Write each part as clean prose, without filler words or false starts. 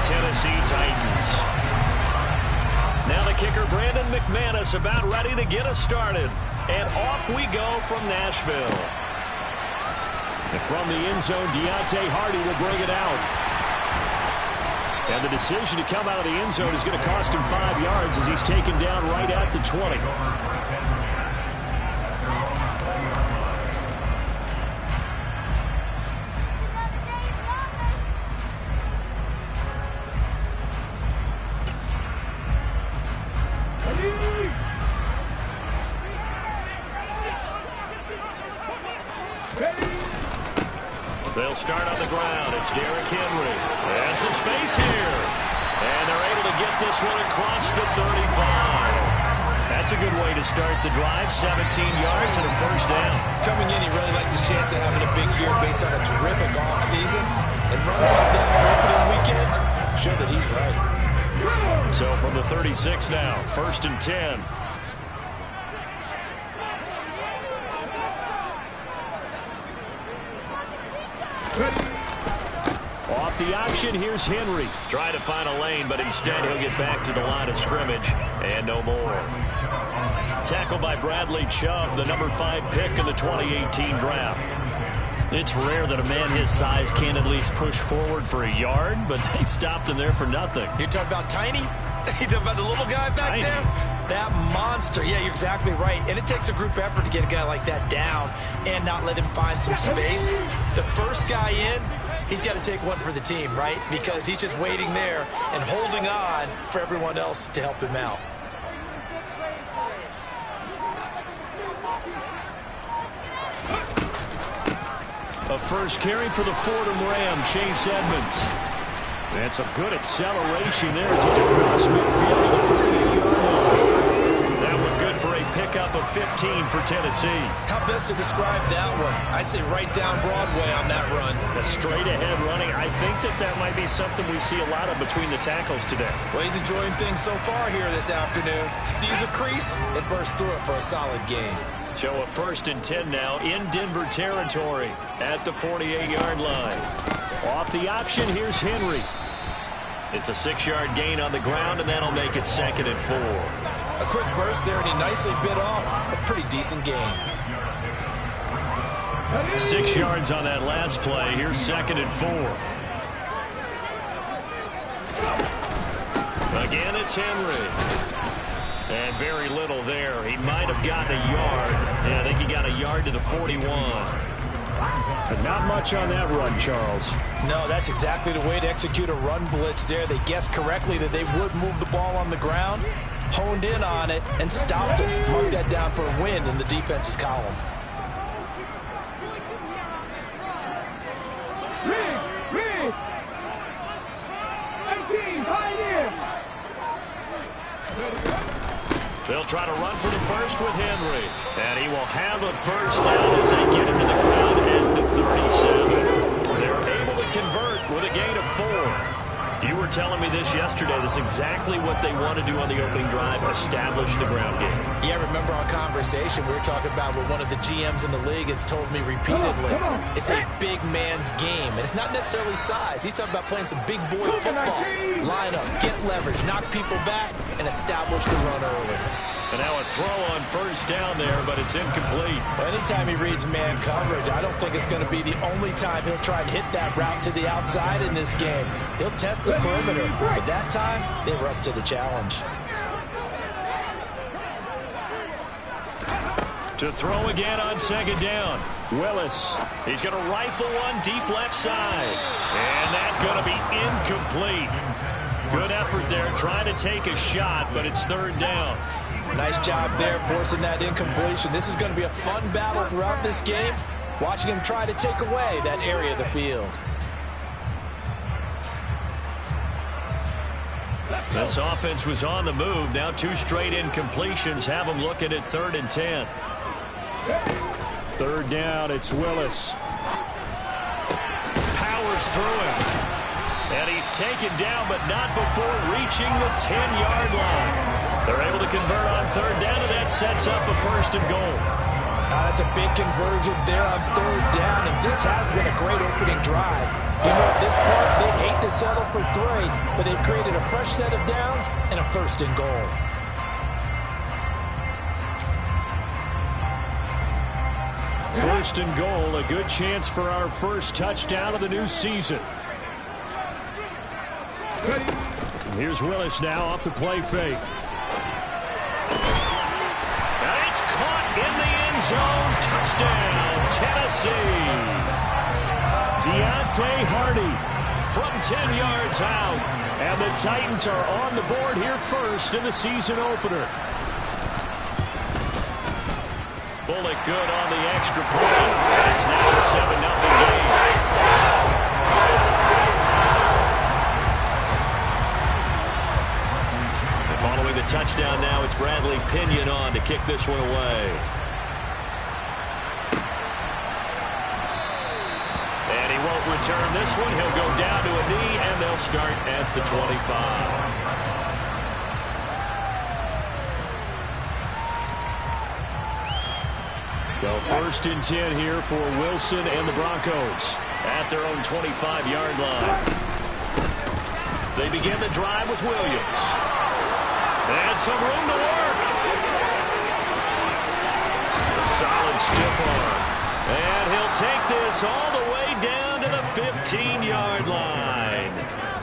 Tennessee Titans. Now the kicker, Brandon McManus, about ready to get us started. And off we go from Nashville. And from the end zone, Deontay Hardy will bring it out. And the decision to come out of the end zone is going to cost him 5 yards as he's taken down right at the 20. They'll start on the ground. It's Derrick Henry. And some space here. And they're able to get this one across the 35. That's a good way to start the drive. 17 yards and a first down. Coming in, he really liked his chance of having a big year based on a terrific offseason. And runs like that on opening weekend show that he's right. So from the 36 now, 1st and 10. Off the option, here's Henry. Trying to find a lane, but instead he'll get back to the line of scrimmage. And no more. Tackled by Bradley Chubb, the number 5 pick in the 2018 draft. It's rare that a man his size can at least push forward for a yard, but they stopped him there for nothing. You're talking about tiny? You're talking about the little guy back there? That monster. Yeah, you're exactly right. And it takes a group effort to get a guy like that down and not let him find some space. The first guy in, he's got to take one for the team, right? Because he's just waiting there and holding on for everyone else to help him out. A first carry for the Fordham Ram, Chase Edmonds. And some good acceleration there as he's across midfield to the 48-yard line. That one good for a pickup of 15 for Tennessee. How best to describe that one? I'd say right down Broadway on that run. A straight-ahead running. I think that might be something we see a lot of between the tackles today. Well, he's enjoying things so far here this afternoon. Sees a crease and bursts through it for a solid gain. So a 1st and 10 now in Denver territory at the 48-yard line. Off the option, here's Henry. It's a 6-yard gain on the ground, and that'll make it 2nd and 4. A quick burst there, and he nicely bit off a pretty decent gain. 6 yards on that last play. Here's 2nd and 4. Again, it's Henry. And very little there. He might have gotten a yard. Yeah, I think he got a yard to the 41. But not much on that run, Charles. No, that's exactly the way to execute a run blitz there. They guessed correctly that they would move the ball on the ground, honed in on it, and stopped it. Mark that down for a win in the defense's column. They'll try to run for the first with Henry. And he will have a first down as they get him to the ground at the 37. They're able to convert with a gain of 4. You were telling me this yesterday. This is exactly what they want to do on the opening drive, establish the ground game. Yeah, remember our conversation. We were talking about what one of the GMs in the league has told me repeatedly. It's a big man's game, and it's not necessarily size. He's talking about playing some big boy football. Line up, get leverage, knock people back, and establish the run early. And now a throw on first down there, but it's incomplete. Well, anytime he reads man coverage, I don't think it's going to be the only time he'll try to hit that route to the outside in this game. He'll test the perimeter, but that time, they were up to the challenge. To throw again on 2nd down. Willis. He's going to rifle one deep left side. And that's going to be incomplete. Good effort there, trying to take a shot, but it's 3rd down. Nice job there, forcing that incompletion. This is going to be a fun battle throughout this game, watching him try to take away that area of the field. This offense was on the move. Now 2 straight incompletions have them looking at 3rd and 10. 3rd down, it's Willis. Powers through him. And he's taken down, but not before reaching the 10-yard line. They're able to convert on 3rd down, and that sets up a 1st and goal. That's a big conversion there on third down, and this has been a great opening drive. You know, at this point, they'd hate to settle for 3, but they've created a fresh set of downs and a 1st and goal. First and goal, a good chance for our first touchdown of the new season. Here's Willis now off the play fake. And it's caught in the end zone. Touchdown, Tennessee. Deontay Hardy from 10 yards out. And the Titans are on the board here first in the season opener. Bullock good on the extra point. And it's now a 7-0 game. Following the touchdown now, it's Bradley Pinion on to kick this one away. And he won't return this one. He'll go down to a knee, and they'll start at the 25. So 1st and 10 here for Wilson and the Broncos at their own 25-yard line. They begin the drive with Williams. And some room to work. A solid stiff arm. And he'll take this all the way down to the 15-yard line.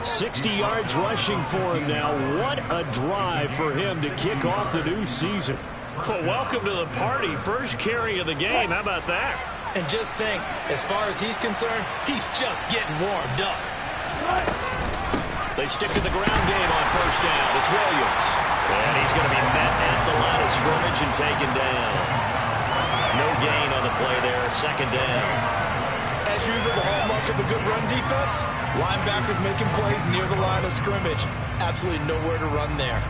60 yards rushing for him now. What a drive for him to kick off the new season. Well, welcome to the party. First carry of the game. How about that? And just think, as far as he's concerned, he's just getting warmed up. They stick to the ground game on 1st down. It's Williams. And he's going to be met at the line of scrimmage and taken down. No gain on the play there. 2nd down. As usual, the hallmark of a good run defense, linebackers making plays near the line of scrimmage. Absolutely nowhere to run there.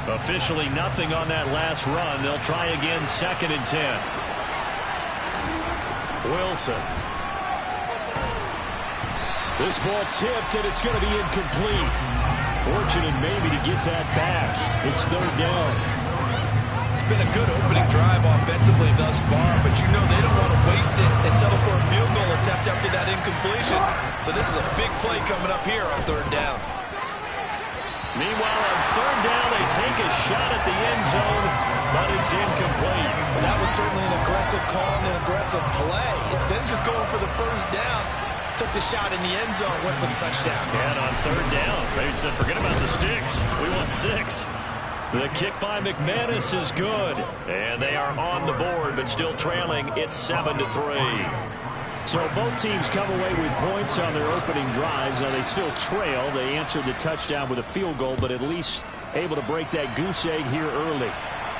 Officially nothing on that last run. They'll try again 2nd and 10. Wilson. This ball tipped, and it's going to be incomplete. Fortunate maybe to get that back. It's 3rd down. It's been a good opening drive offensively thus far, but you know they don't want to waste it and settle for a field goal attempt after that incompletion. So this is a big play coming up here on 3rd down. Meanwhile, on 3rd down, they take a shot at the end zone, but it's incomplete. Well, that was certainly an aggressive call and an aggressive play. Instead of just going for the 1st down, took the shot in the end zone, went for the touchdown. And on 3rd down, they said, forget about the sticks. We want 6. The kick by McManus is good. And they are on the board, but still trailing. It's 7-3. So both teams come away with points on their opening drives. Now they still trail. They answered the touchdown with a field goal, but at least able to break that goose egg here early.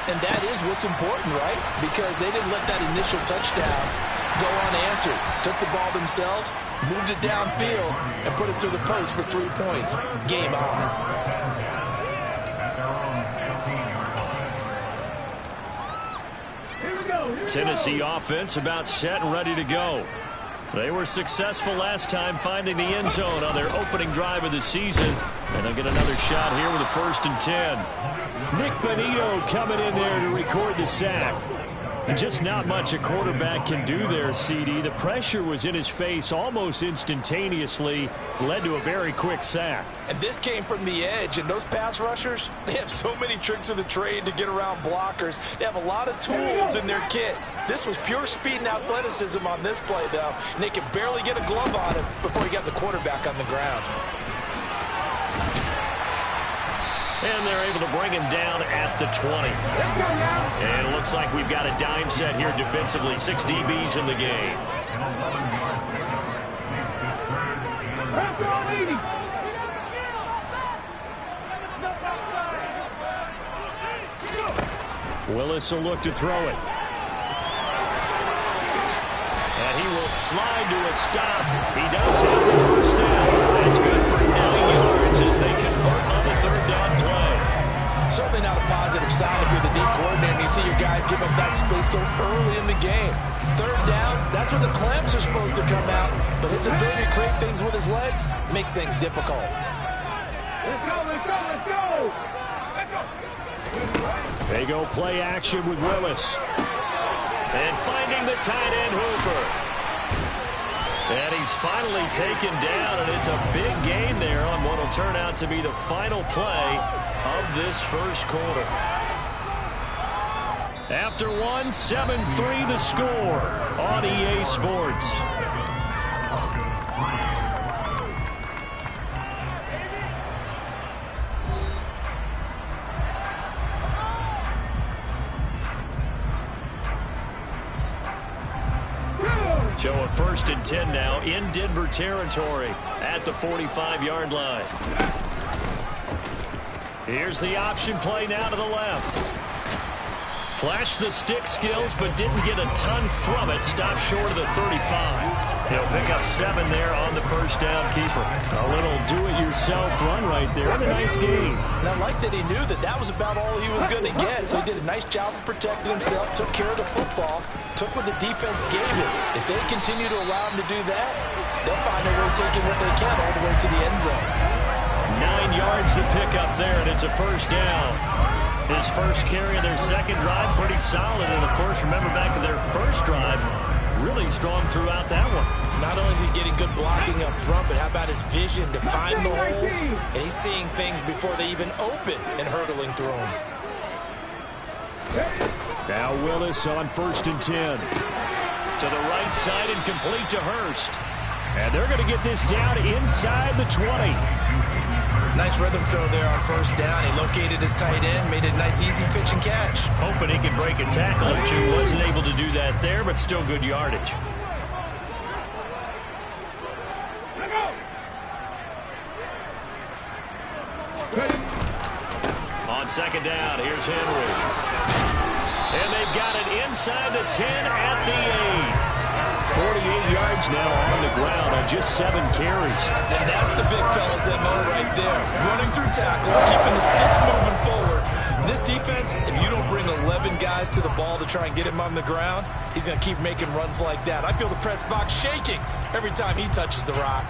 And that is what's important, right? Because they didn't let that initial touchdown go unanswered. Took the ball themselves, moved it downfield, and put it through the post for 3 points. Game on. Tennessee offense about set and ready to go. They were successful last time finding the end zone on their opening drive of the season. And they'll get another shot here with a 1st and 10. Nick Benito coming in there to record the sack. And just not much a quarterback can do there, CD. The pressure was in his face almost instantaneously, led to a very quick sack. And this came from the edge, and those pass rushers, they have so many tricks of the trade to get around blockers. They have a lot of tools in their kit. This was pure speed and athleticism on this play, though, and they could barely get a glove on him before he got the quarterback on the ground. And they're able to bring him down at the 20. And it looks like we've got a dime set here defensively. 6 DBs in the game. Willis will look to throw it. And he will slide to a stop. He does have the 1st down. That's good for 9 yards as they convert on the 3rd down play. Certainly not a positive sign if you're the D coordinator and you see your guys give up that space so early in the game. 3rd down, that's when the clamps are supposed to come out, but his ability to create things with his legs makes things difficult. Let's go, let's go, let's go! They go play action with Willis. And finding the tight end Hooper. And he's finally taken down, and it's a big gain there on what will turn out to be the final play of this first quarter. After one, 7-3 the score on EA Sports. So a 1st and 10 now in Denver territory at the 45-yard line. Here's the option play now to the left. Flashed the stick skills, but didn't get a ton from it. Stopped short of the 35. He'll pick up 7 there on the first down keeper. A little do-it-yourself run right there. And a nice gain. And I like that he knew that that was about all he was going to get. So he did a nice job of protecting himself, took care of the football, took what the defense gave him. If they continue to allow him to do that, they'll find a way taking what they can all the way to the end zone. 9 yards to pick up there, and it's a first down. His first carry of their second drive, pretty solid. And, of course, remember back to their first drive, really strong throughout that one. Not only is he getting good blocking up front, but how about his vision to find the holes? And he's seeing things before they even open and hurdling through them. Now Willis on 1st and 10. To the right side and complete to Hurst. And they're going to get this down inside the 20. Nice rhythm throw there on first down. He located his tight end, made it a nice easy pitch and catch. Hoping he could break a tackle or two. Wasn't able to do that there, but still good yardage. On second down, here's Henry. And they've got it inside the 10 at the 8. 48 yards now on the ground on just 7 carries. And that's the big fella's MO right there. Running through tackles, keeping the sticks moving forward. This defense, if you don't bring 11 guys to the ball to try and get him on the ground, he's going to keep making runs like that. I feel the press box shaking every time he touches the rock.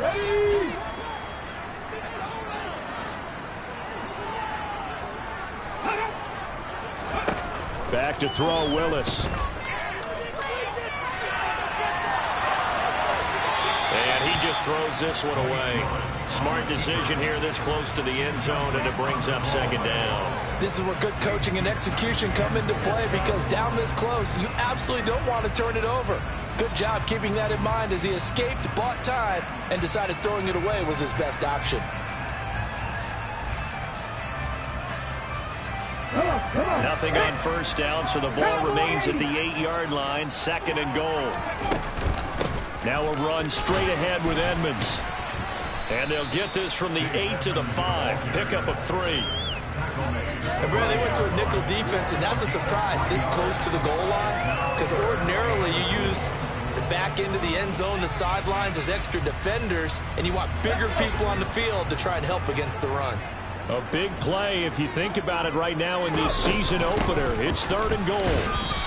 Ready? Back to throw, Willis. And he just throws this one away. Smart decision here this close to the end zone, and it brings up second down. This is where good coaching and execution come into play, because down this close, you absolutely don't want to turn it over. Good job keeping that in mind as he escaped, bought time, and decided throwing it away was his best option. Nothing on first down, so the ball remains at the 8-yard line, 2nd and goal. Now a run straight ahead with Edmonds. And they'll get this from the 8 to the 5. Pickup of 3. And Brad, they went to a nickel defense, and that's a surprise this close to the goal line, because ordinarily you use the back end of the end zone, the sidelines as extra defenders, and you want bigger people on the field to try and help against the run. A big play if you think about it right now in this season opener. It's 3rd and goal.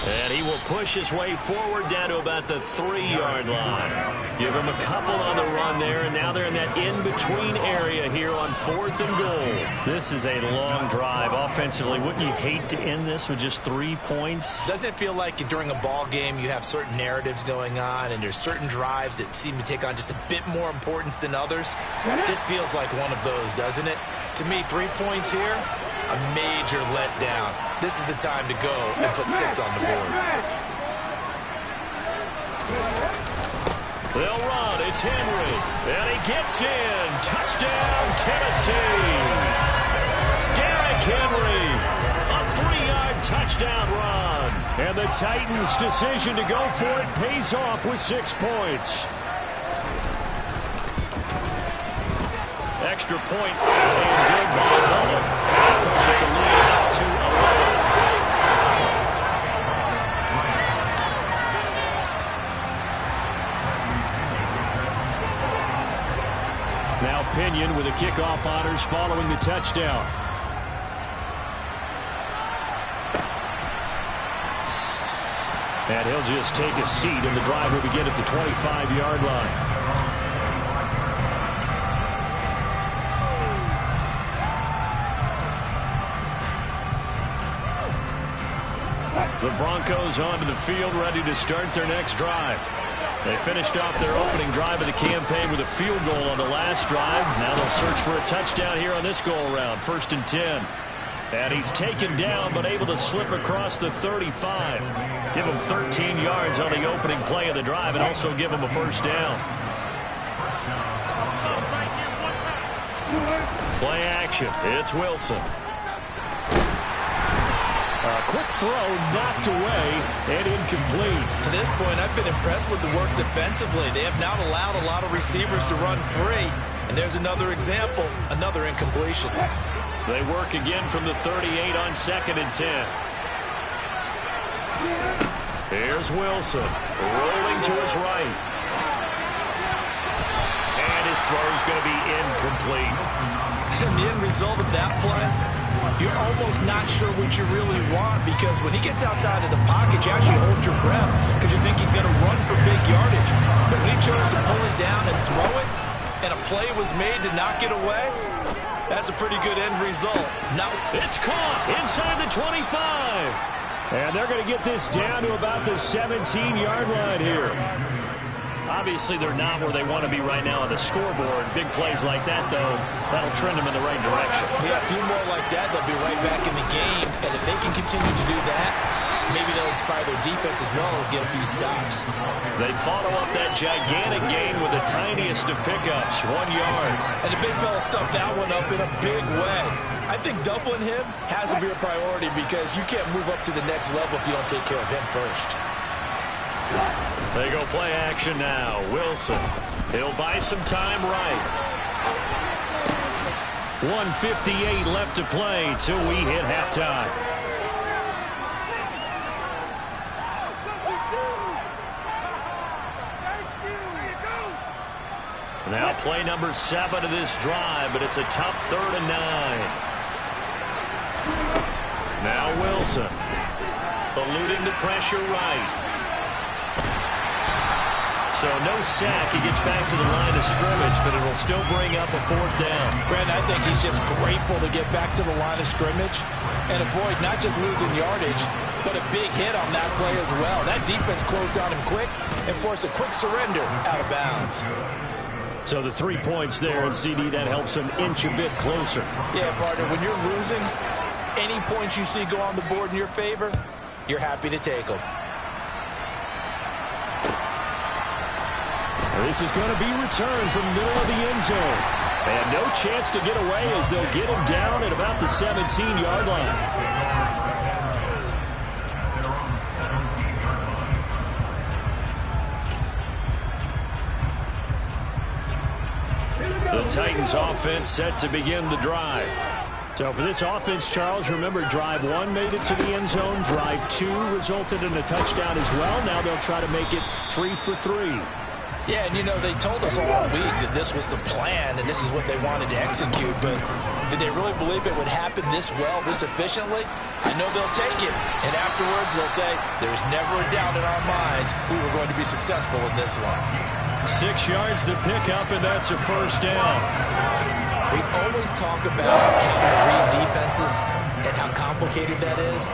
And he will push his way forward down to about the 3-yard line. Give him a couple on the run there, and now they're in that in-between area here on 4th and goal. This is a long drive offensively. Wouldn't you hate to end this with just 3 points? Doesn't it feel like during a ball game you have certain narratives going on, and there's certain drives that seem to take on just a bit more importance than others? This feels like one of those, doesn't it? To me, 3 points here, a major letdown. This is the time to go and put 6 on the board. They'll run. It's Henry. And he gets in. Touchdown, Tennessee. Derrick Henry. A 3-yard touchdown run. And the Titans' decision to go for it pays off with 6 points. Extra point, and good by Bullock. Pushes the lead out to 11. Now Pinion with the kickoff honors following the touchdown. And he'll just take a seat, and the drive will begin at the 25-yard line. The Broncos onto the field, ready to start their next drive. They finished off their opening drive of the campaign with a field goal on the last drive. Now they'll search for a touchdown here on this go-around. 1st and 10. And he's taken down, but able to slip across the 35. Give him 13 yards on the opening play of the drive, and also give him a first down. Play action. It's Wilson. A quick throw knocked away and incomplete. To this point, I've been impressed with the work defensively. They have not allowed a lot of receivers to run free. And there's another example, another incompletion. They work again from the 38 on 2nd and 10. Here's Wilson, rolling to his right. And his throw is going to be incomplete. And the end result of that play, you're almost not sure what you really want, because when he gets outside of the pocket, you actually hold your breath because you think he's going to run for big yardage. But when he chose to pull it down and throw it, and a play was made to knock it away, that's a pretty good end result. Now it's caught inside the 25. And they're going to get this down to about the 17-yard line here. Obviously, they're not where they want to be right now on the scoreboard. Big plays like that, though, that'll trend them in the right direction. Yeah, a few more like that, they'll be right back in the game. And if they can continue to do that, maybe they'll inspire their defense as well and get a few stops. They follow up that gigantic gain with the tiniest of pickups, 1 yard. And the big fella stuffed that one up in a big way. I think doubling him has to be a priority, because you can't move up to the next level if you don't take care of him first. They go play action now. Wilson. He'll buy some time right. 1:58 left to play till we hit halftime. Now play number 7 of this drive, but it's a tough 3rd and 9. Now Wilson. Eluding the pressure right. So no sack. He gets back to the line of scrimmage, but it will still bring up a 4th down. Brent, I think he's just grateful to get back to the line of scrimmage and avoid not just losing yardage, but a big hit on that play as well. That defense closed on him quick and forced a quick surrender out of bounds. So the 3 points there, and CD, that helps him inch a bit closer. Yeah, partner, when you're losing, any points you see go on the board in your favor, you're happy to take them. This is going to be returned from the middle of the end zone. And no chance to get away as they'll get him down at about the 17-yard line. The Titans offense set to begin the drive. So for this offense, Charles, remember, drive 1 made it to the end zone. Drive 2 resulted in a touchdown as well. Now they'll try to make it 3 for 3. Yeah, and you know, they told us all week that this was the plan and this is what they wanted to execute, but did they really believe it would happen this well, this efficiently? I know they'll take it, and afterwards they'll say, there's never a doubt in our minds we were going to be successful in this one. 6 yards to pick up, and that's a first down. We always talk about trying to read defenses and how complicated that is.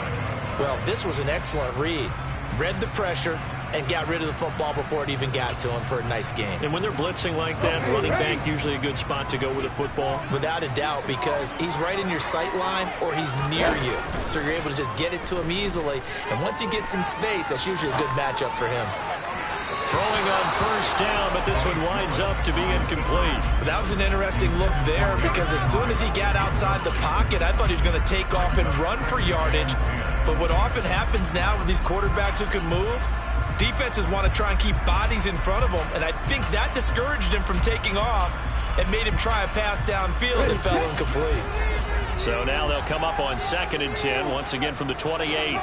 Well, this was an excellent read. Read the pressure and got rid of the football before it even got to him for a nice game. And when they're blitzing like that, running back usually a good spot to go with the football. Without a doubt, because he's right in your sight line or he's near you. So you're able to just get it to him easily. And once he gets in space, that's usually a good matchup for him. Throwing on first down, but this one winds up to be incomplete. That was an interesting look there, because as soon as he got outside the pocket, I thought he was going to take off and run for yardage. But what often happens now with these quarterbacks who can move, defenses want to try and keep bodies in front of them, and I think that discouraged him from taking off and made him try a pass downfield and fell incomplete. So now they'll come up on 2nd and 10, once again from the 28.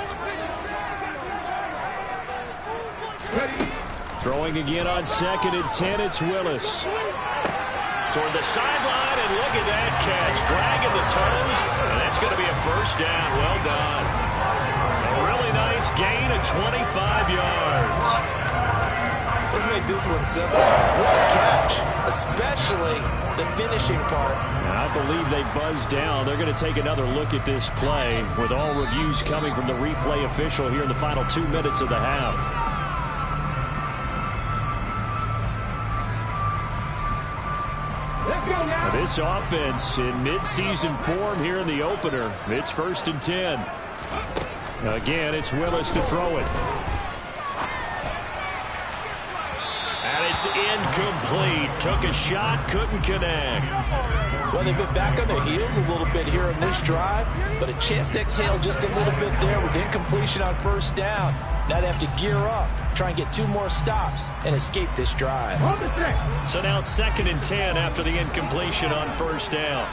Throwing again on 2nd and 10, it's Willis. Toward the sideline, and look at that catch. Dragging the toes, and that's going to be a first down. Well done. A really nice this gain of 25 yards. Let's make this one simple. What a catch, especially the finishing part. And I believe they buzzed down. They're going to take another look at this play with all reviews coming from the replay official here in the final 2 minutes of the half. Now this offense in midseason form here in the opener. It's 1st and 10. Again, it's Willis to throw it. And it's incomplete. Took a shot, couldn't connect. Well, they've been back on their heels a little bit here in this drive, but a chance to exhale just a little bit there with incompletion on 1st down. Now they have to gear up, try and get 2 more stops, and escape this drive. So now 2nd and 10 after the incompletion on 1st down.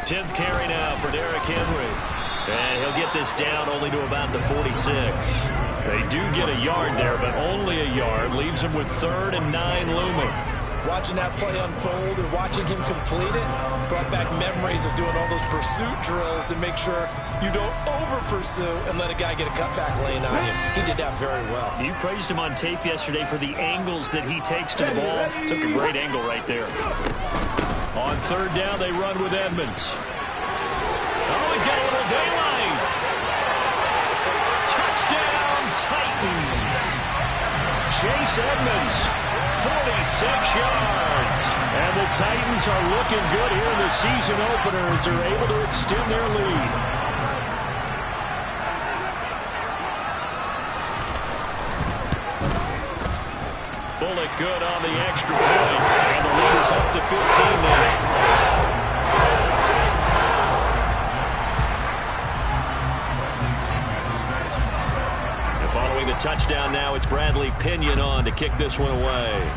10th carry now for Derrick Henry. And he'll get this down only to about the 46. They do get a yard there, but only a yard. Leaves him with 3rd and 9 looming. Watching that play unfold and watching him complete it brought back memories of doing all those pursuit drills to make sure you don't over-pursue and let a guy get a cutback lane on you. He did that very well. You praised him on tape yesterday for the angles that he takes to the ball. Took a great angle right there. On 3rd down, they run with Edmonds. Oh, he's got a little daylight. Touchdown, Titans. Chase Edmonds, 46 yards. And the Titans are looking good here in the season opener as they're able to extend their lead. Bullock good on the extra point. And the lead is up to 15 now. Following the touchdown now, it's Bradley Pinion on to kick this one away.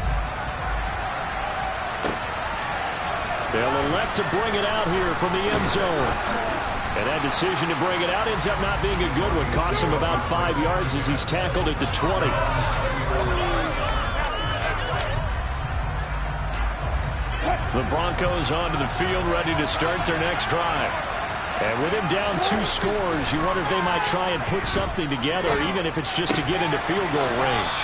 They'll elect to bring it out here from the end zone. And that decision to bring it out ends up not being a good one. Costs him about 5 yards as he's tackled at the 20. The Broncos onto the field, ready to start their next drive. And with him down 2 scores, you wonder if they might try and put something together, even if it's just to get into field goal range.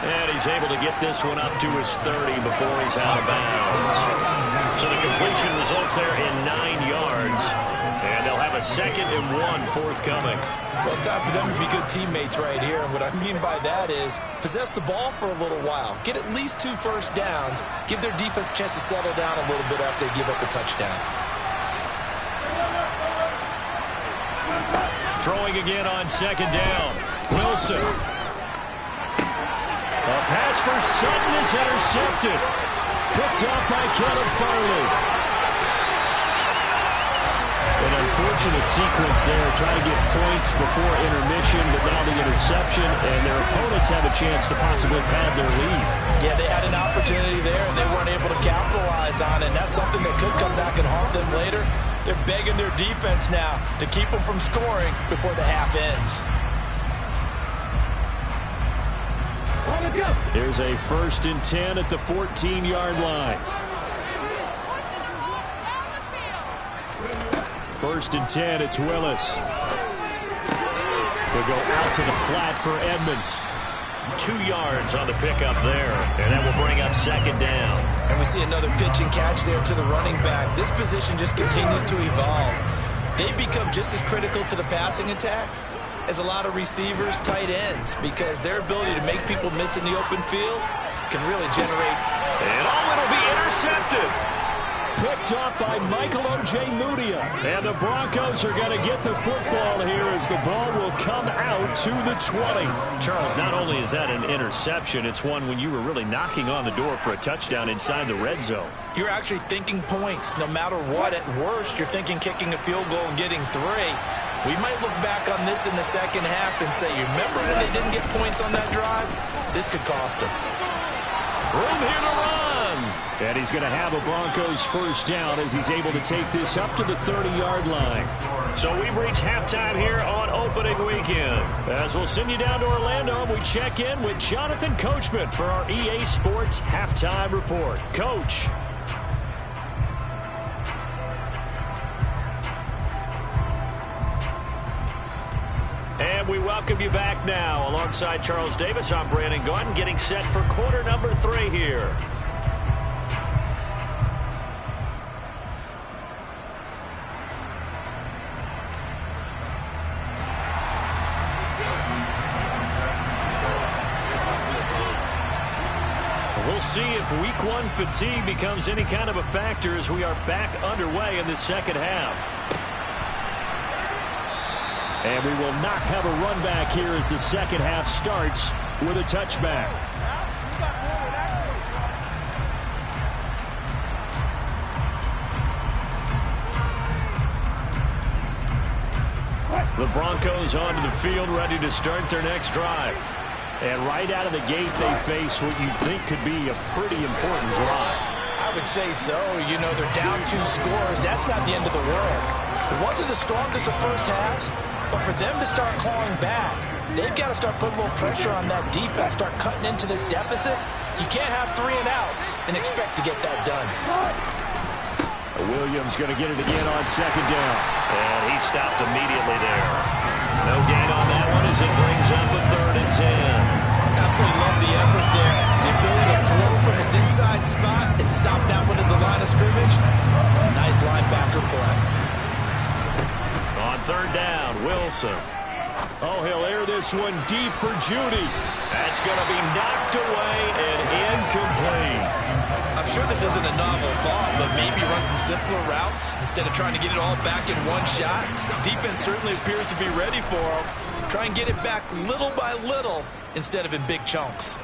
And he's able to get this one up to his 30 before he's out of bounds. So the completion results there in 9 yards. And they'll have a 2nd and 1 forthcoming. Well, it's time for them to be good teammates right here. And what I mean by that is possess the ball for a little while. Get at least 2 first downs. Give their defense a chance to settle down a little bit after they give up a touchdown. Throwing again on 2nd down. Wilson. A pass for Sutton is intercepted. Picked off by Caleb Farley. An unfortunate sequence there. Trying to get points before intermission, but now the interception, and their opponents have a chance to possibly pad their lead. Yeah, they had an opportunity there, and they weren't able to capitalize on it. And that's something that could come back and haunt them later. They're begging their defense now to keep them from scoring before the half ends. Here's a 1st and 10 at the 14-yard line. 1st and 10, it's Willis. They'll go out to the flat for Edmonds. 2 yards on the pickup there, and that will bring up 2nd down. And we see another pitch and catch there to the running back. This position just continues to evolve. They become just as critical to the passing attack as a lot of receivers, tight ends, because their ability to make people miss in the open field can really generate. And it'll be intercepted. Picked up by Michael O.J. Mudia. And the Broncos are going to get the football here as the ball will come out to the 20. Charles, not only is that an interception, it's one when you were really knocking on the door for a touchdown inside the red zone. You're actually thinking points no matter what. At worst, you're thinking kicking a field goal and getting 3. We might look back on this in the second half and say, you remember when they didn't get points on that drive? This could cost them. Room here to run. And he's going to have a Broncos first down as he's able to take this up to the 30-yard line. So we've reached halftime here on opening weekend. As we'll send you down to Orlando, we check in with Jonathan Coachman for our EA Sports Halftime Report. Coach. welcome you back now. Alongside Charles Davis, I'm Brandon Gaudin, getting set for quarter number 3 here. We'll see if week 1 fatigue becomes any kind of a factor as we are back underway in the second half. And we will not have a run back here as the second half starts with a touchback. The Broncos onto the field, ready to start their next drive. And right out of the gate, they face what you think could be a pretty important drive. I would say so. You know, they're down 2 scores. That's not the end of the world. It wasn't the strongest of first halves, but for them to start clawing back, they've got to start putting a little pressure on that defense, start cutting into this deficit. You can't have 3 and outs and expect to get that done. Williams going to get it again on second down. And he stopped immediately there. No gain on that one as it brings up a 3rd and 10. Absolutely love the effort there. The ability to flow from his inside spot and stop that one at the line of scrimmage. Nice linebacker play. On 3rd down, Wilson. Oh, he'll air this one deep for Judy. That's going to be knocked away and incomplete. I'm sure this isn't a novel thought, but maybe run some simpler routes instead of trying to get it all back in one shot. Defense certainly appears to be ready for him. Try and get it back little by little instead of in big chunks.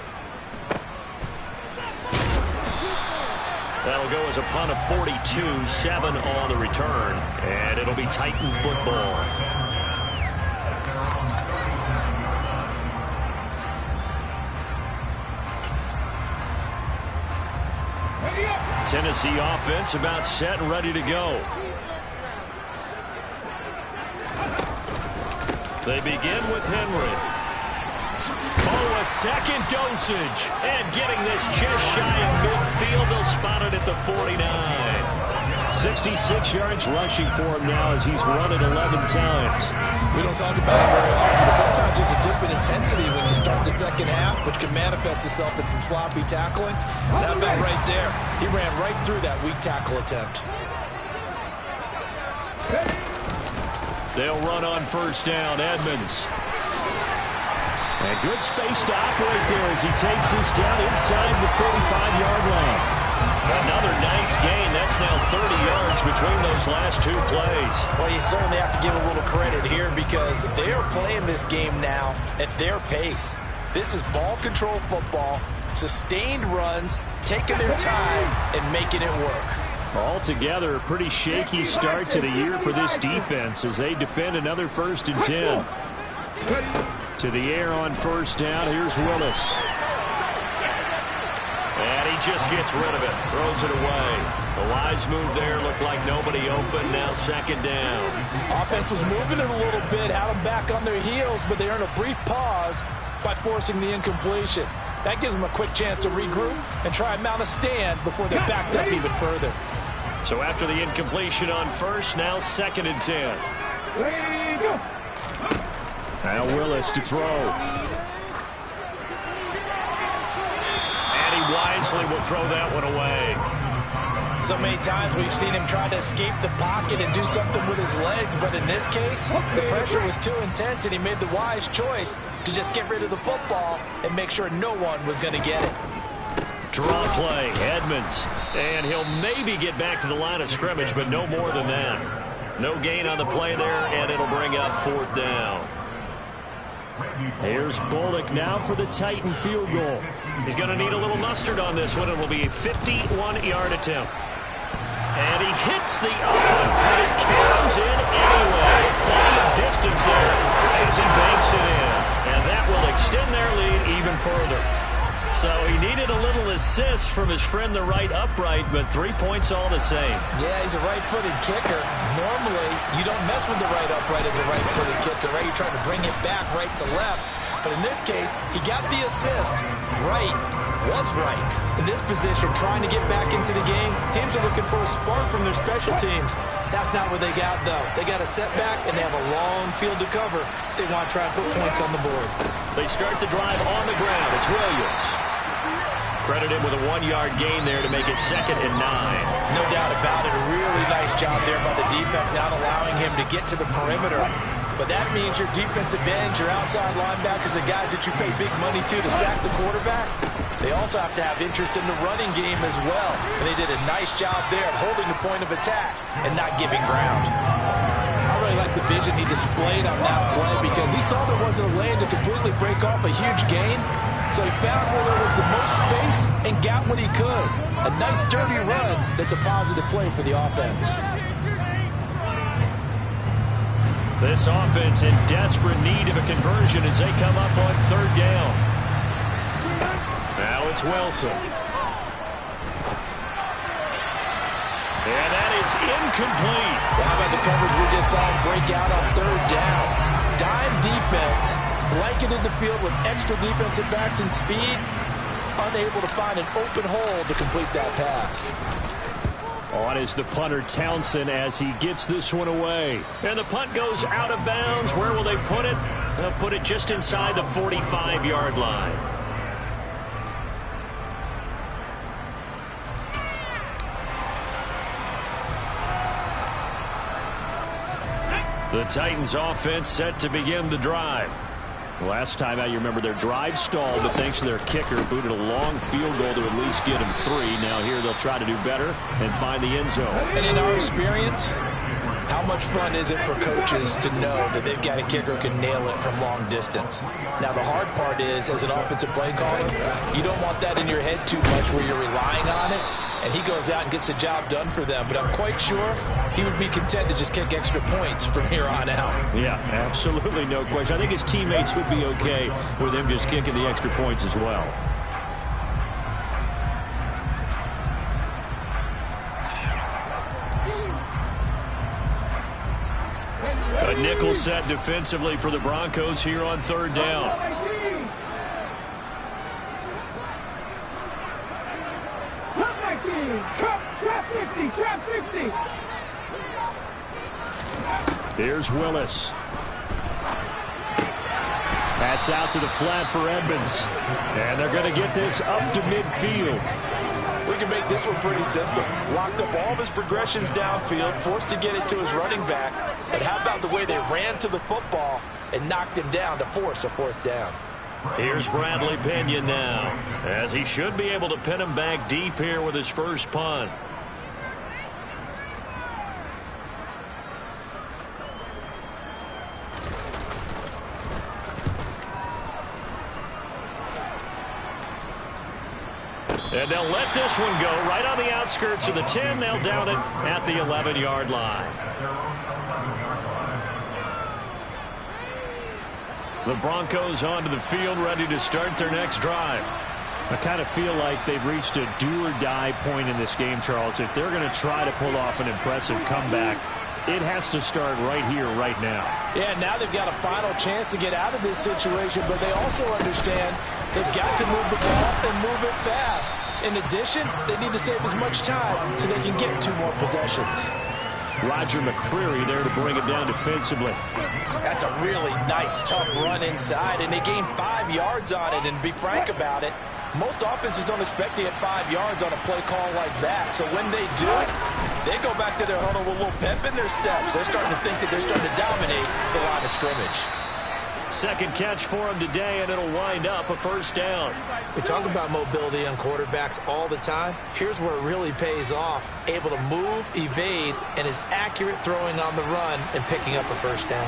That'll go as a punt of 42, 7 on the return, and it'll be Titan football. Tennessee offense about set and ready to go. They begin with Henry. Oh, a second dosage. And getting this just shy of midfield. They'll spot it at the 49. 66 yards rushing for him now as he's run it 11 times. We don't talk about it very often, but sometimes there's a dip in intensity when you start the second half, which can manifest itself in some sloppy tackling. That bet right there, he ran right through that weak tackle attempt. They'll run on 1st down, Edmonds. And good space to operate there as he takes this down inside the 45-yard line. Another nice gain. That's now 30 yards between those last 2 plays. Well, you certainly have to give a little credit here because they are playing this game now at their pace. This is ball control football, sustained runs, taking their time and making it work. Altogether, a pretty shaky start to the year for this defense as they defend another 1st and 10. To the air on 1st down. Here's Willis. And he just gets rid of it. Throws it away. The wise move there. Looked like nobody open. Now 2nd down. Offense was moving it a little bit. Had them back on their heels, but they earned a brief pause by forcing the incompletion. That gives them a quick chance to regroup and try and mount a stand before they're backed up even further. So after the incompletion on 1st, now 2nd and 10. Now Willis to throw. And he wisely will throw that one away. So many times we've seen him try to escape the pocket and do something with his legs, but in this case, the pressure was too intense and he made the wise choice to just get rid of the football and make sure no one was going to get it. Draw play, Edmonds. And he'll maybe get back to the line of scrimmage, but no more than that. No gain on the play there, and it'll bring up 4th down. Here's Bullock now for the Titan field goal. He's going to need a little mustard on this one. It will be a 51-yard attempt. And he hits the upper, but it comes in anyway. Plenty of distance there as he banks it in. And that will extend their lead even further. So he needed a little assist from his friend the right upright, but 3 points all the same. Yeah, he's a right-footed kicker. Normally, you don't mess with the right upright as a right-footed kicker, right? You're trying to bring it back right to left. But in this case, he got the assist. Right was right. In this position, trying to get back into the game, teams also looking for a spark from their special teams. That's not what they got, though. They got a setback, and they have a long field to cover if they want to try and put points on the board. They start the drive on the ground. It's Williams. Credit him with a 1-yard gain there to make it 2nd and 9. No doubt about it. A really nice job there by the defense, not allowing him to get to the perimeter. But that means your defensive ends, your outside linebackers, the guys that you pay big money to sack the quarterback, they also have to have interest in the running game as well. And they did a nice job there of holding the point of attack and not giving ground. I really like the vision he displayed on that play because he saw there wasn't a lane to completely break off a huge gain. So he found where there was the most space and got what he could. A nice dirty run that's a positive play for the offense. This offense in desperate need of a conversion as they come up on 3rd down. Now it's Wilson. And that is incomplete. How about the coverage we just saw break out on 3rd down? Dime defense, blanketed the field with extra defensive backs and speed, unable to find an open hole to complete that pass. On is the punter Townsend as he gets this one away. And the punt goes out of bounds. Where will they put it? They'll put it just inside the 45-yard line. The Titans offense set to begin the drive. Last time out, you remember their drive stalled, but thanks to their kicker, booted a long field goal to at least get him 3. Now here they'll try to do better and find the end zone. And in our experience, how much fun is it for coaches to know that they've got a kicker who can nail it from long distance? Now the hard part is, as an offensive play caller, you don't want that in your head too much where you're relying on it. And he goes out and gets the job done for them. But I'm quite sure he would be content to just kick extra points from here on out. Yeah, absolutely no question. I think his teammates would be okay with him just kicking the extra points as well. A nickel set defensively for the Broncos here on 3rd down. Trap 60. Here's Willis. That's out to the flat for Edmonds. And they're going to get this up to midfield. We can make this one pretty simple. Locked up all of his progressions downfield, forced to get it to his running back. But how about the way they ran to the football and knocked him down to force a 4th down? Here's Bradley Pinion now, as he should be able to pin him back deep here with his first punt. And they'll let this one go right on the outskirts of the 10. They'll down it at the 11-yard line. The Broncos onto the field, ready to start their next drive. I kind of feel like they've reached a do-or-die point in this game, Charles. If they're going to try to pull off an impressive comeback, it has to start right here, right now. Yeah, now they've got a final chance to get out of this situation, but they also understand they've got to move the ball and move it fast. In addition, they need to save as much time so they can get 2 more possessions. Roger McCreary there to bring it down defensively. That's a really nice, tough run inside, and they gained 5 yards on it. And to be frank about it, most offenses don't expect to get 5 yards on a play call like that. So when they do, they go back to their huddle with a little pep in their steps. They're starting to think that they're starting to dominate the line of scrimmage. Second catch for him today, and it'll wind up a 1st down. We talk about mobility on quarterbacks all the time. Here's where it really pays off. Able to move, evade, and is accurate throwing on the run and picking up a 1st down.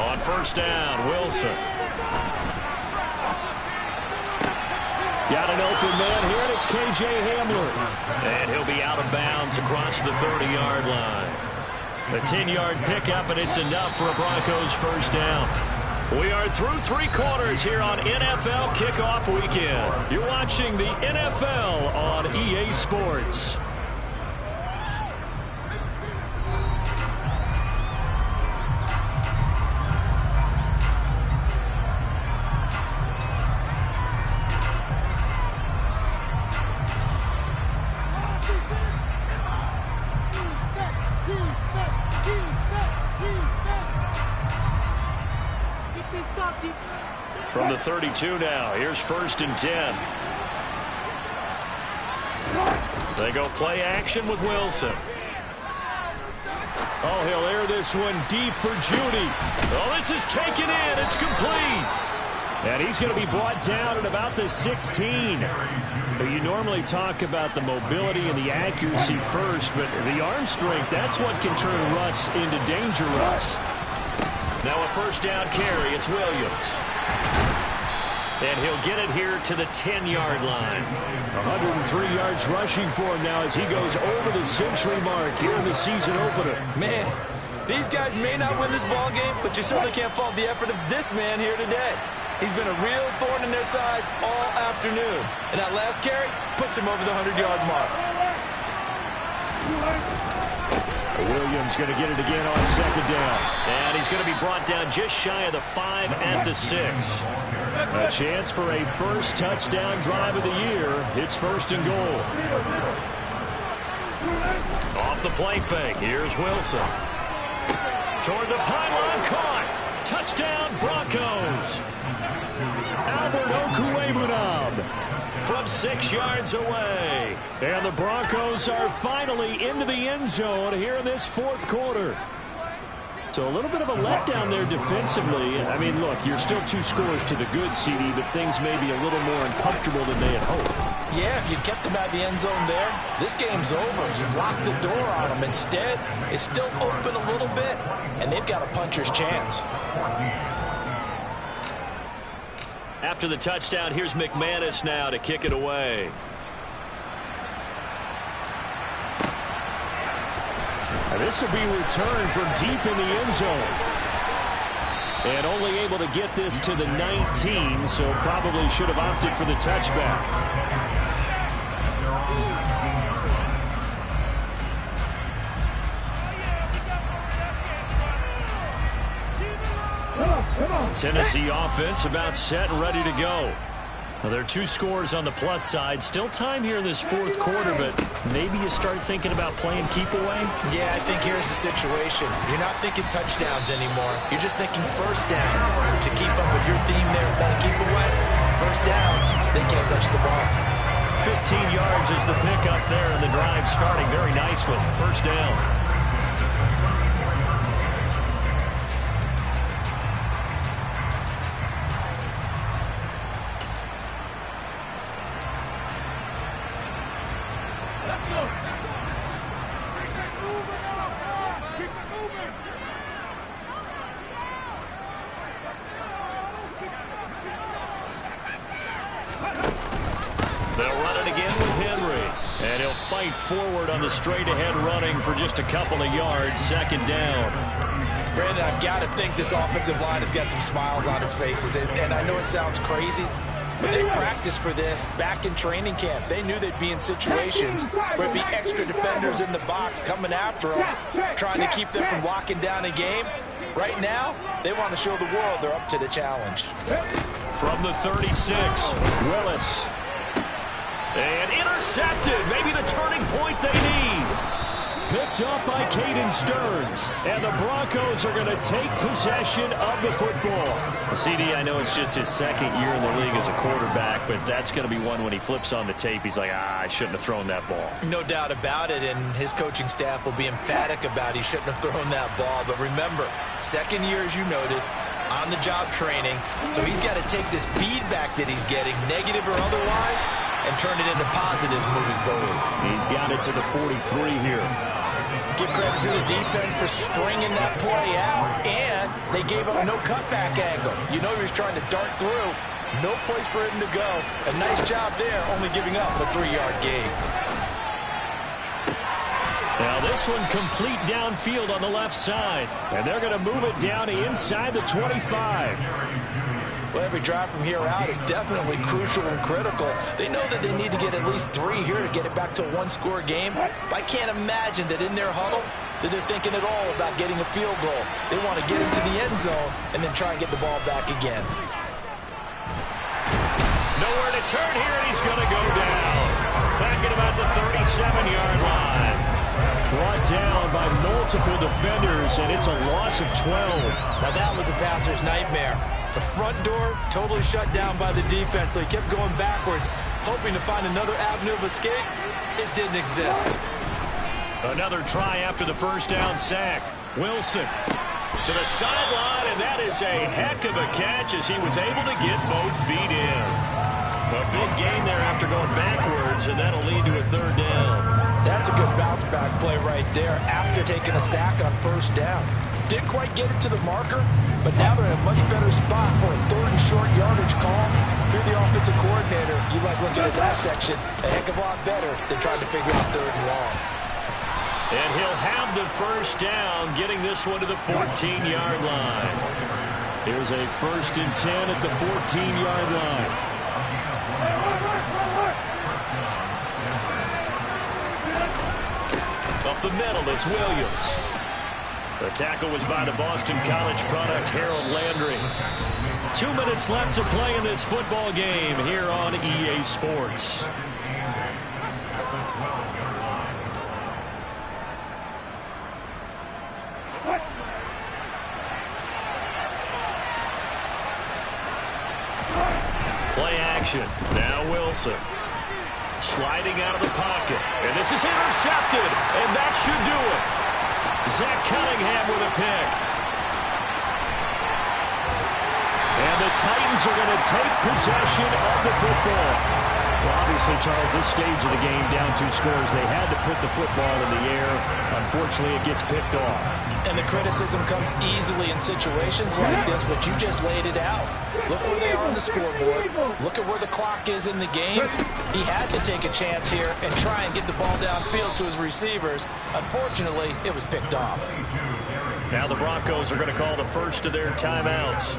On 1st down, Wilson. Got an open man here, and it's K.J. Hamler. And he'll be out of bounds across the 30-yard line. A 10-yard pickup, and it's enough for a Broncos 1st down. We are through 3 quarters here on NFL Kickoff Weekend. You're watching the NFL on EA Sports. 32 now. Here's 1st and 10. They go play action with Wilson. Oh, he'll air this one deep for Judy. Oh, this is taken in. It's complete. And he's going to be brought down at about the 16. But you normally talk about the mobility and the accuracy first, but the arm strength, that's what can turn Russ into danger Russ. Now a 1st down carry. It's Williams. And he'll get it here to the 10-yard line. 103 yards rushing for him now as he goes over the century mark here in the season opener. Man, these guys may not win this ball game, but you certainly can't fault the effort of this man here today. He's been a real thorn in their sides all afternoon. And that last carry puts him over the 100-yard mark. Williams going to get it again on 2nd down. And he's going to be brought down just shy of the 5 at the 6. A chance for a 1st touchdown drive of the year. It's 1st and goal. Off the play fake. Here's Wilson. Toward the pylon, caught. Touchdown, Broncos. Albert Okwuegbunam from 6 yards away. And the Broncos are finally into the end zone here in this 4th quarter. So a little bit of a letdown there defensively. I mean, look, you're still 2 scores to the good, CD, but things may be a little more uncomfortable than they had hoped. Yeah, if you kept them at the end zone there, this game's over. You've locked the door on them. Instead, it's still open a little bit, and they've got a puncher's chance. After the touchdown, here's McManus now to kick it away. And this will be returned from deep in the end zone. And only able to get this to the 19, so probably should have opted for the touchback. Tennessee offense about set and ready to go. Well, there are 2 scores on the plus side. Still time here in this 4th quarter, but maybe you start thinking about playing keep away? Yeah, I think here's the situation. You're not thinking touchdowns anymore. You're just thinking 1st downs. To keep up with your theme there, playing keep away, 1st downs, they can't touch the ball. 15 yards is the pickup there, and the drive starting very nicely. 1st down. Forward on the straight-ahead running for just a couple of yards. 2nd down. Brandon, I've got to think this offensive line has got some smiles on its faces. And I know it sounds crazy, but they practiced for this back in training camp. They knew they'd be in situations where it'd be extra defenders in the box coming after them, trying to keep them from locking down a game. Right now, they want to show the world they're up to the challenge. From the 36, Willis. And intercepted. Maybe the turning point they need. Picked up by Caden Stearns. And the Broncos are going to take possession of the football. CD, I know it's just his 2nd year in the league as a quarterback, but that's going to be one when he flips on the tape. He's like, I shouldn't have thrown that ball. No doubt about it, and his coaching staff will be emphatic about he shouldn't have thrown that ball. But remember, 2nd year, as you noted, on-the-job training. So he's got to take this feedback that he's getting, negative or otherwise, and turn it into positives moving forward. He's got it to the 43 here. Give credit to the defense for stringing that play out, and they gave up no cutback angle. You know he was trying to dart through. No place for him to go. A nice job there, only giving up a 3-yard gain. Now this one complete downfield on the left side, and they're going to move it down to inside the 25. Well, every drive from here out is definitely crucial and critical. They know that they need to get at least 3 here to get it back to a 1-score game. But I can't imagine that in their huddle that they're thinking at all about getting a field goal. They want to get into the end zone and then try and get the ball back again. Nowhere to turn here, and he's going to go down. Back at about the 37-yard line. Brought down by multiple defenders, and it's a loss of 12. Now that was a passer's nightmare. The front door totally shut down by the defense, so he kept going backwards, hoping to find another avenue of escape. It didn't exist. Another try after the first down sack. Wilson to the sideline, and that is a heck of a catch as he was able to get both feet in. A big gain there after going backwards, and that'll lead to a third down. That's a good bounce back play right there after taking a sack on first down. Didn't quite get it to the marker, but now they're in a much better spot for a third and short yardage call. If you're the offensive coordinator, you like looking at that section a heck of a lot better than trying to figure out third and long. And he'll have the first down, getting this one to the 14-yard line. Here's a 1st and 10 at the 14-yard line. Up the middle, it's Williams. The tackle was by the Boston College product, Harold Landry. 2 minutes left to play in this football game here on EA Sports. Play action. Now Wilson. Sliding out of the pocket. And this is intercepted. And that should do it. Zach Cunningham with a pick. And the Titans are going to take possession of the football. Well, obviously, Charles, this stage of the game, down 2 scores, they had to put the football in the air. Unfortunately, it gets picked off. And the criticism comes easily in situations like this, but you just laid it out. Look where they are on the scoreboard. Look at where the clock is in the game. He has to take a chance here and try and get the ball downfield to his receivers. Unfortunately, it was picked off. Now the Broncos are going to call the first of their timeouts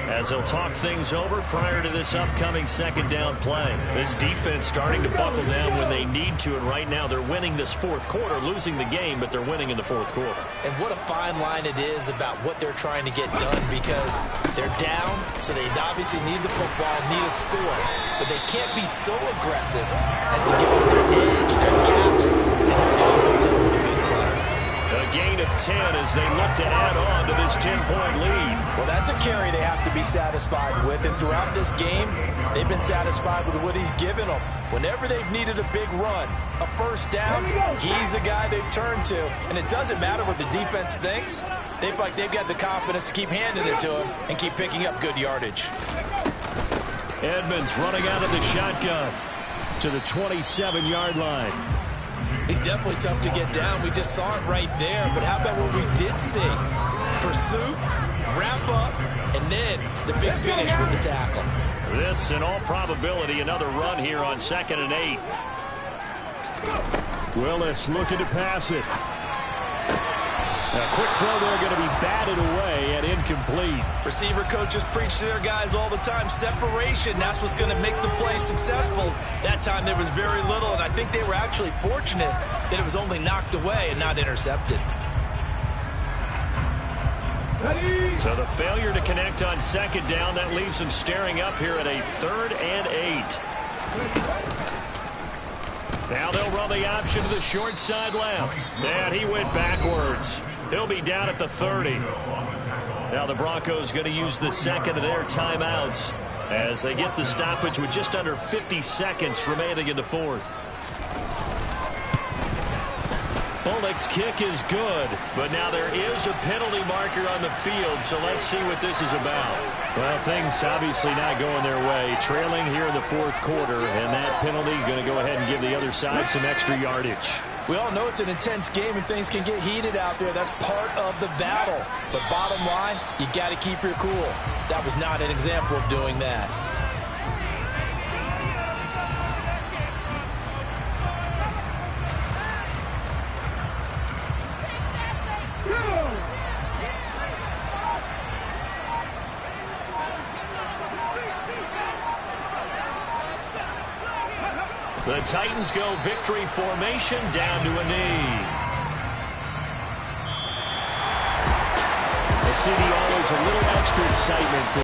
as they'll talk things over prior to this upcoming second down play. This defense starting to buckle down when they need to, and right now they're winning this fourth quarter, losing the game, but they're winning in the fourth quarter. And what a fine line it is about what they're trying to get done, because they're down, so they obviously need the football, need a score, but they can't be so aggressive as to give up their edge, their gaps, and their ability with a big play. A gain of 10 as they look to add on to this 10-point lead. Well, that's a carry they have to be satisfied with, and throughout this game, they've been satisfied with what he's given them. Whenever they've needed a big run, a first down, he's the guy they've turned to, and it doesn't matter what the defense thinks. They feel like they've got the confidence to keep handing it to him and keep picking up good yardage. Edmonds running out of the shotgun to the 27-yard line. He's definitely tough to get down. We just saw it right there. But how about what we did see? Pursuit, wrap up, and then the big finish with the tackle. This, in all probability, another run here on 2nd and 8. Willis looking to pass it. A quick throw there going to be batted away and incomplete. Receiver coaches preach to their guys all the time. Separation, that's what's going to make the play successful. That time there was very little, and I think they were actually fortunate that it was only knocked away and not intercepted. So the failure to connect on 2nd down, that leaves them staring up here at a 3rd and 8. Now they'll run the option to the short side left. And he went backwards. He'll be down at the 30. Now the Broncos going to use the second of their timeouts as they get the stoppage with just under 50 seconds remaining in the fourth. Bullock's kick is good, but now there is a penalty marker on the field, so let's see what this is about. Well, things obviously not going their way. Trailing here in the fourth quarter, and that penalty going to go ahead and give the other side some extra yardage. We all know it's an intense game and things can get heated out there. That's part of the battle. But bottom line, you got to keep your cool. That was not an example of doing that. The Titans go victory formation down to a knee. The city always a little extra excitement for